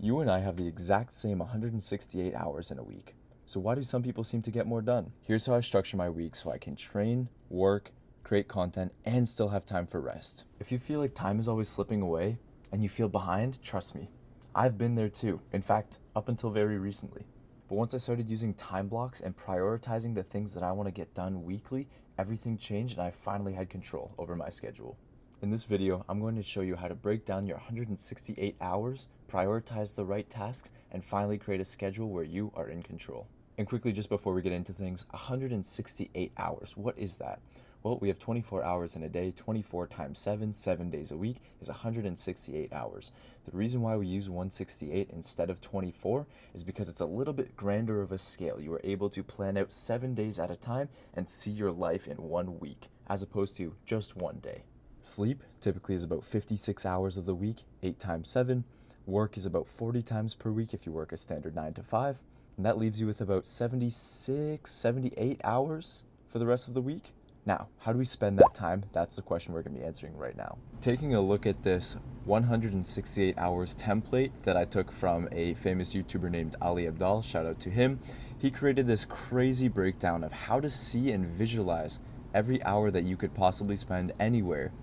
You and I have the exact same 168 hours in a week. So why do some people seem to get more done? Here's how I structure my week so I can train, work, create content, and still have time for rest. If you feel like time is always slipping away and you feel behind, trust me, I've been there too. In fact, up until very recently. But once I started using time blocks and prioritizing the things that I want to get done weekly, everything changed and I finally had control over my schedule. In this video, I'm going to show you how to break down your 168 hours, prioritize the right tasks, and finally create a schedule where you are in control. And quickly, just before we get into things, 168 hours, what is that? Well, we have 24 hours in a day. 24 times 7 days a week is 168 hours. The reason why we use 168 instead of 24 is because it's a little bit grander of a scale. You are able to plan out 7 days at a time and see your life in 1 week, as opposed to just 1 day. Sleep typically is about 56 hours of the week, 8 times 7. Work is about 40 times per week if you work a standard 9 to 5. And that leaves you with about 76, 78 hours for the rest of the week. Now, how do we spend that time? That's the question we're going to be answering right now. Taking a look at this 168 hours template that I took from a famous YouTuber named Ali Abdaal, shout out to him. He created this crazy breakdown of how to see and visualize every hour that you could possibly spend anywhere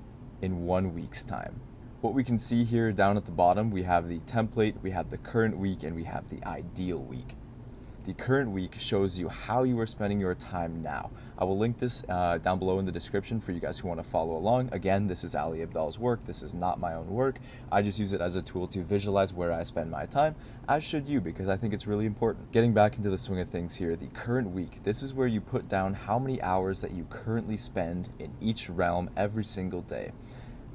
in 1 week's time. What we can see here down at the bottom, we have the template, we have the current week, and we have the ideal week. The current week shows you how you are spending your time now. I will link this down below in the description for you guys who want to follow along. Again, this is Ali Abdaal's work. This is not my own work. I just use it as a tool to visualize where I spend my time, as should you, because I think it's really important. Getting back into the swing of things here, the current week, this is where you put down how many hours that you currently spend in each realm every single day,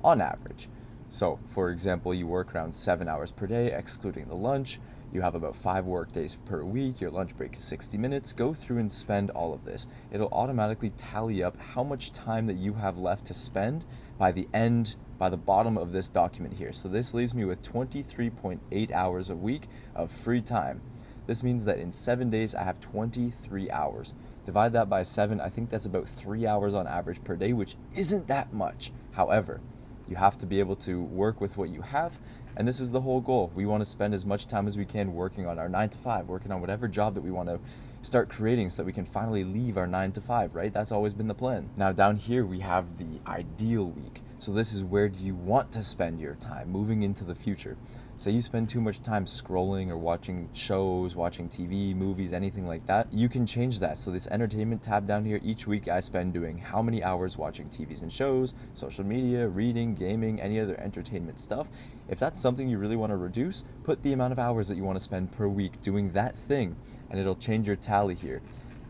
on average. So, for example, you work around 7 hours per day, excluding the lunch. You have about 5 work days per week. Your lunch break is 60 minutes. Go through and spend all of this. It'll automatically tally up how much time that you have left to spend by the bottom of this document here. So this leaves me with 23.8 hours a week of free time. This means that in 7 days, I have 23 hours. Divide that by 7, I think that's about 3 hours on average per day, which isn't that much. However, you have to be able to work with what you have, and this is the whole goal. We want to spend as much time as we can working on our 9 to 5, working on whatever job that we want to start creating so that we can finally leave our 9 to 5, right? That's always been the plan. Now down here we have the ideal week. So this is where do you want to spend your time moving into the future. Say you spend too much time scrolling or watching shows, watching TV, movies, anything like that, you can change that. So this entertainment tab down here, each week I spend doing how many hours watching TVs and shows, social media, reading, gaming, any other entertainment stuff. If that's something you really want to reduce, put the amount of hours that you want to spend per week doing that thing, and it'll change your tally here.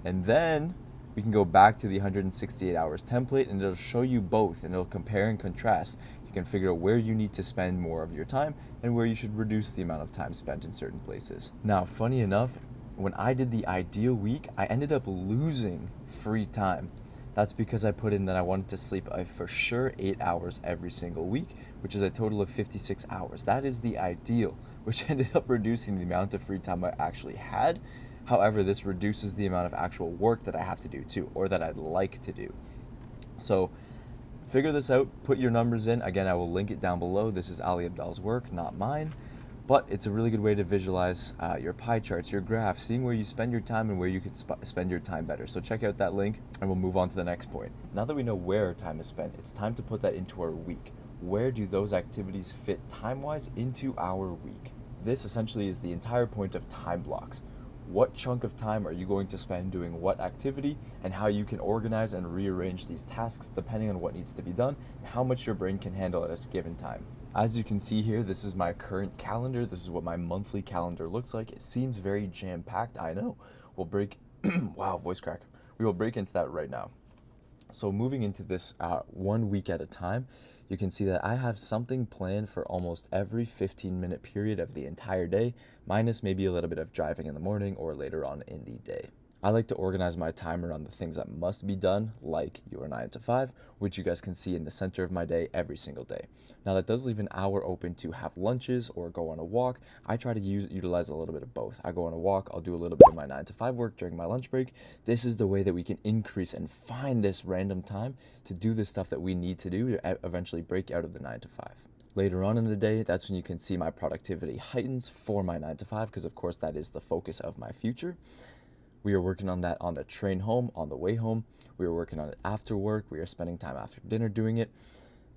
And then we can go back to the 168 hours template and it'll show you both, and it'll compare and contrast. You can figure out where you need to spend more of your time and where you should reduce the amount of time spent in certain places. Now, funny enough, when I did the ideal week, I ended up losing free time. That's because I put in that I wanted to sleep for sure 8 hours every single week, which is a total of 56 hours. That is the ideal, which ended up reducing the amount of free time I actually had. However, this reduces the amount of actual work that I have to do too, or that I'd like to do. So figure this out, put your numbers in. Again, I will link it down below. This is Ali Abdaal's work, not mine. But it's a really good way to visualize your pie charts, your graphs, seeing where you spend your time and where you could spend your time better. So check out that link and we'll move on to the next point. Now that we know where our time is spent, it's time to put that into our week. Where do those activities fit time-wise into our week? This essentially is the entire point of time blocks. What chunk of time are you going to spend doing what activity, and how you can organize and rearrange these tasks depending on what needs to be done and how much your brain can handle at a given time. As you can see here, this is my current calendar. This is what my monthly calendar looks like. It seems very jam-packed, I know. We'll break, wow, voice crack. We will break into that right now. So moving into this 1 week at a time, you can see that I have something planned for almost every 15-minute period of the entire day, minus maybe a little bit of driving in the morning or later on in the day. I like to organize my time around the things that must be done, like your 9 to 5, which you guys can see in the center of my day every single day. Now that does leave an hour open to have lunches or go on a walk. I try to utilize a little bit of both. I go on a walk, I'll do a little bit of my 9 to 5 work during my lunch break. This is the way that we can increase and find this random time to do the stuff that we need to do to eventually break out of the 9 to 5. Later on in the day, that's when you can see my productivity heightens for my 9 to 5, because of course that is the focus of my future. We are working on that on the train home, on the way home. We are working on it after work. We are spending time after dinner doing it.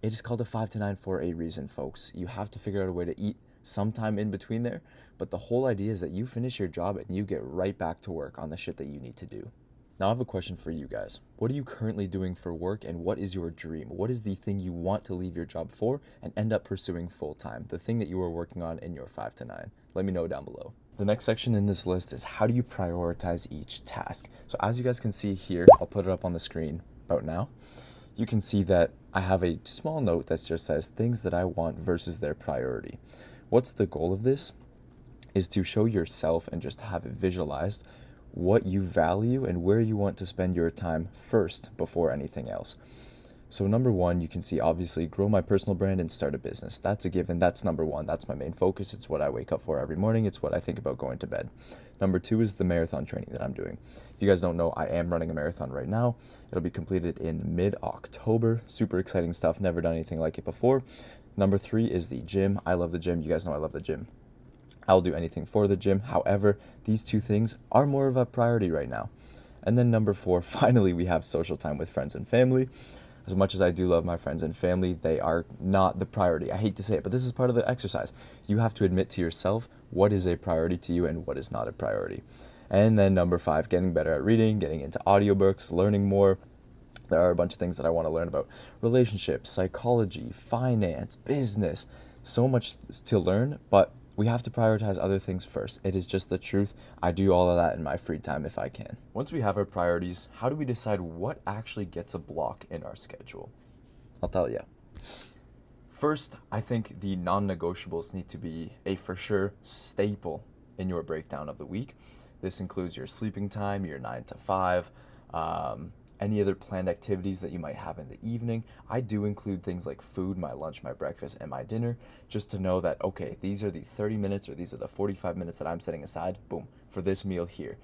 It is called a 5 to 9 for a reason, folks. You have to figure out a way to eat sometime in between there, but the whole idea is that you finish your job and you get right back to work on the shit that you need to do. Now I have a question for you guys. What are you currently doing for work, and what is your dream? What is the thing you want to leave your job for and end up pursuing full time? The thing that you are working on in your 5 to 9. Let me know down below. The next section in this list is how do you prioritize each task? So as you guys can see here, I'll put it up on the screen about now. You can see that I have a small note that just says things that I want versus their priority. What's the goal of this? Is to show yourself and just have it visualized what you value and where you want to spend your time first before anything else. So number one, you can see obviously grow my personal brand and start a business. That's a given. That's number one. That's my main focus. It's what I wake up for every morning. It's what I think about going to bed. Number two is the marathon training that I'm doing. If you guys don't know, I am running a marathon right now. It'll be completed in mid-October. Super exciting stuff. Never done anything like it before. Number three is the gym. I love the gym. You guys know I love the gym. I'll do anything for the gym. However, these two things are more of a priority right now. And then number four, finally, we have social time with friends and family. As much as I do love my friends and family, they are not the priority. I hate to say it, but this is part of the exercise. You have to admit to yourself what is a priority to you and what is not a priority. And then number five, getting better at reading, getting into audiobooks, learning more. There are a bunch of things that I want to learn about. Relationships, psychology, finance, business. So much to learn, but we have to prioritize other things first. It is just the truth. I do all of that in my free time if I can. Once we have our priorities, how do we decide what actually gets a block in our schedule? I'll tell you. First, I think the non-negotiables need to be a for sure staple in your breakdown of the week. This includes your sleeping time, your 9 to 5, any other planned activities that you might have in the evening. I do include things like food, my lunch, my breakfast, and my dinner, just to know that, okay, these are the 30 minutes or these are the 45 minutes that I'm setting aside, boom, for this meal here.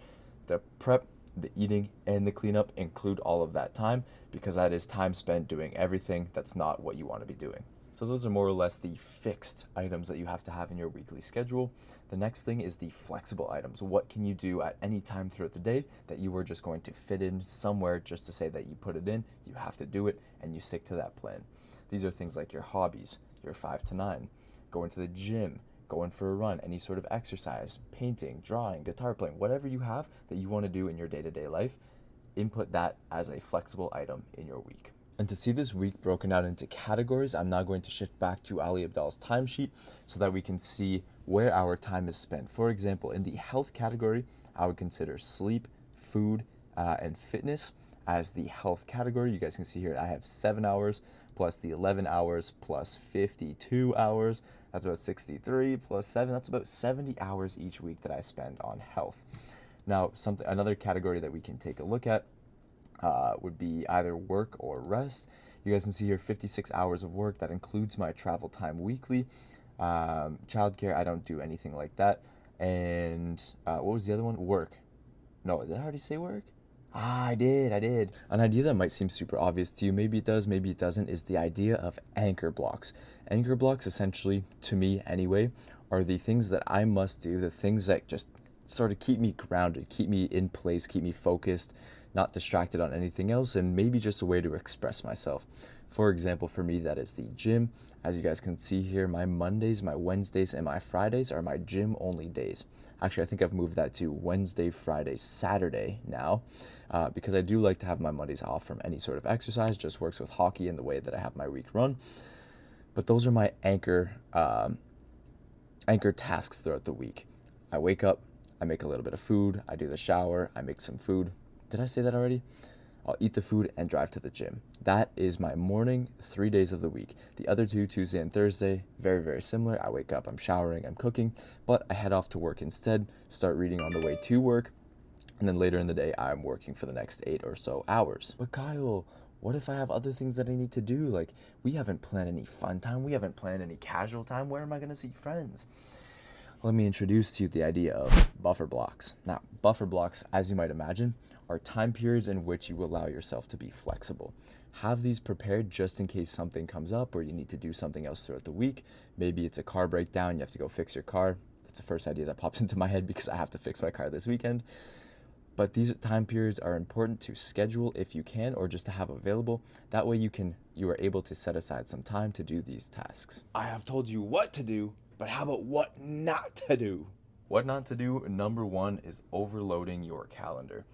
The prep, the eating, and the cleanup include all of that time, because that is time spent doing everything that's not what you want to be doing. So those are more or less the fixed items that you have to have in your weekly schedule. The next thing is the flexible items. What can you do at any time throughout the day that you are just going to fit in somewhere just to say that you put it in, you have to do it, and you stick to that plan. These are things like your hobbies, your 5 to 9, going to the gym, going for a run, any sort of exercise, painting, drawing, guitar playing, whatever you have that you want to do in your day-to-day life, input that as a flexible item in your week. And to see this week broken out into categories, I'm now going to shift back to Ali Abdal's timesheet so that we can see where our time is spent. For example, in the health category, I would consider sleep, food, and fitness as the health category. You guys can see here I have 7 hours plus the 11 hours plus 52 hours. That's about 63 plus 7. That's about 70 hours each week that I spend on health. Now, another category that we can take a look at would be either work or rest. You guys can see here 56 hours of work. That includes my travel time weekly. Childcare, I don't do anything like that. And what was the other one? Work. No, did I already say work? I did. An idea that might seem super obvious to you, maybe it does, maybe it doesn't, is the idea of anchor blocks. Anchor blocks, essentially, to me anyway, are the things that I must do, the things that just sort of keep me grounded, keep me in place, keep me focused, not distracted on anything else, and maybe just a way to express myself. For example, for me, that is the gym. As you guys can see here, my Mondays, my Wednesdays, and my Fridays are my gym-only days. Actually, I think I've moved that to Wednesday, Friday, Saturday now, because I do like to have my Mondays off from any sort of exercise. Just works with hockey and the way that I have my week run. But those are my anchor tasks throughout the week. I wake up, I make a little bit of food, I do the shower, I make some food. Did I say that already? I'll eat the food and drive to the gym. That is my morning 3 days of the week. The other two, Tuesday and Thursday, very, very similar. I wake up, I'm showering, I'm cooking, but I head off to work instead, start reading on the way to work, and then later in the day, I'm working for the next 8 or so hours. But Kyle, what if I have other things that I need to do? Like, we haven't planned any fun time. We haven't planned any casual time. Where am I going to see friends? Let me introduce to you the idea of buffer blocks. Now, buffer blocks, as you might imagine, are time periods in which you allow yourself to be flexible. Have these prepared just in case something comes up or you need to do something else throughout the week. Maybe it's a car breakdown, you have to go fix your car. That's the first idea that pops into my head because I have to fix my car this weekend. But these time periods are important to schedule if you can, or just to have available. That way you are able to set aside some time to do these tasks. I have told you what to do, but how about what not to do? What not to do, number one, is overloading your calendar.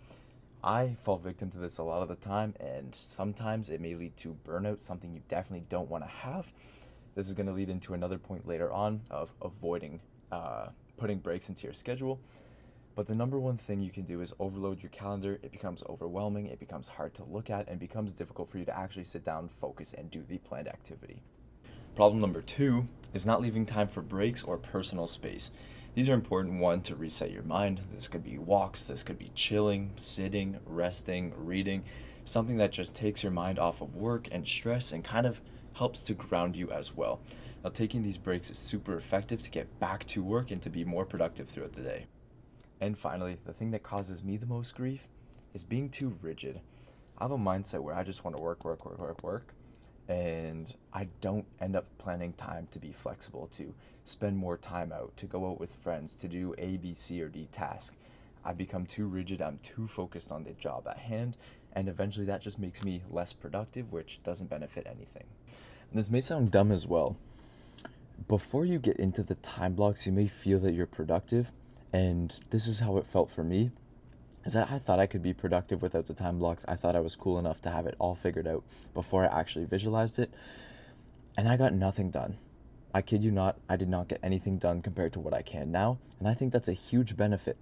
I fall victim to this a lot of the time, and sometimes it may lead to burnout, something you definitely don't want to have. This is going to lead into another point later on of avoiding putting breaks into your schedule. But the number one thing you can do is overload your calendar. It becomes overwhelming, it becomes hard to look at, and becomes difficult for you to actually sit down, focus, and do the planned activity. Problem number two is not leaving time for breaks or personal space. These are important, one, to reset your mind. This could be walks, this could be chilling, sitting, resting, reading, something that just takes your mind off of work and stress and kind of helps to ground you as well. Now, taking these breaks is super effective to get back to work and to be more productive throughout the day. And finally, the thing that causes me the most grief is being too rigid. I have a mindset where I just want to work, and I don't end up planning time to be flexible, to spend more time out, to go out with friends, to do A, B, C, or D task. I become too rigid, I'm too focused on the job at hand, and eventually that just makes me less productive, which doesn't benefit anything. And this may sound dumb as well. Before you get into the time blocks, you may feel that you're productive, and this is how it felt for me, is that I thought I could be productive without the time blocks. I thought I was cool enough to have it all figured out before I actually visualized it, and I got nothing done. I kid you not, I did not get anything done compared to what I can now, and I think that's a huge benefit,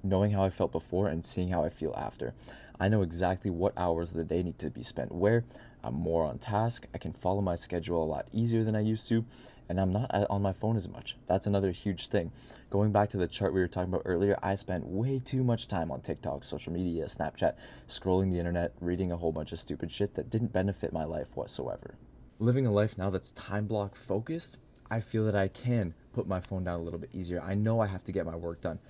knowing how I felt before and seeing how I feel after. I know exactly what hours of the day need to be spent where. I'm more on task. I can follow my schedule a lot easier than I used to, and I'm not on my phone as much. That's another huge thing. Going back to the chart we were talking about earlier, I spent way too much time on TikTok, social media, Snapchat, scrolling the internet, reading a whole bunch of stupid shit that didn't benefit my life whatsoever. Living a life now that's time block focused, I feel that I can put my phone down a little bit easier. I know I have to get my work done.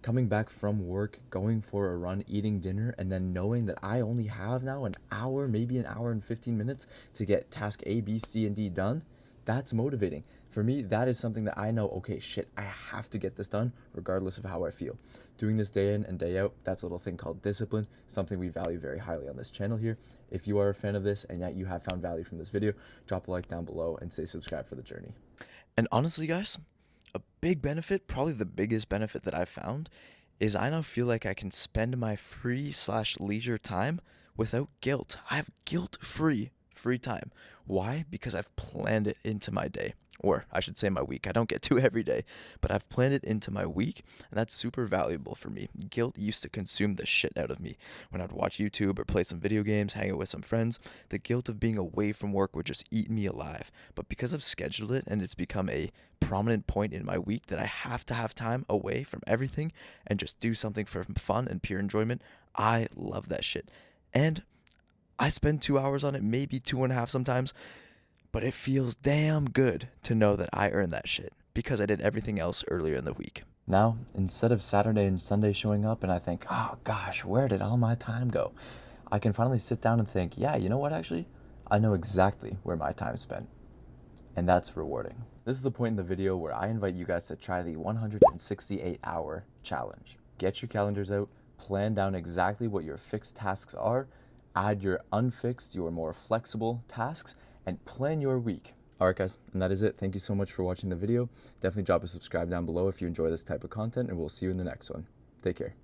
Coming back from work, going for a run, eating dinner, and then knowing that I only have now an hour, maybe an hour and 15 minutes to get task A, B, C, and D done, that's motivating. For me, that is something that I know, okay, shit, I have to get this done regardless of how I feel. Doing this day in and day out, that's a little thing called discipline, something we value very highly on this channel here. If you are a fan of this and that you have found value from this video, drop a like down below and say subscribe for the journey. And honestly, guys, a big benefit, probably the biggest benefit that I've found, is I now feel like I can spend my free/leisure time without guilt. I have guilt-free free time. Why? Because I've planned it into my day. Or I should say my week. I don't get to every day, but I've planned it into my week, and that's super valuable for me. Guilt used to consume the shit out of me. When I'd watch YouTube or play some video games, hang out with some friends, the guilt of being away from work would just eat me alive. But because I've scheduled it and it's become a prominent point in my week that I have to have time away from everything and just do something for fun and pure enjoyment, I love that shit. And I spend 2 hours on it, maybe 2.5 sometimes, but it feels damn good to know that I earned that shit because I did everything else earlier in the week. Now, instead of Saturday and Sunday showing up and I think, oh gosh, where did all my time go? I can finally sit down and think, yeah, you know what, actually? I know exactly where my time's spent. And that's rewarding. This is the point in the video where I invite you guys to try the 168-hour challenge. Get your calendars out, plan down exactly what your fixed tasks are, add your unfixed, your more flexible tasks, and plan your week. Alright guys, and that is it. Thank you so much for watching the video. Definitely drop a subscribe down below if you enjoy this type of content, and we'll see you in the next one. Take care.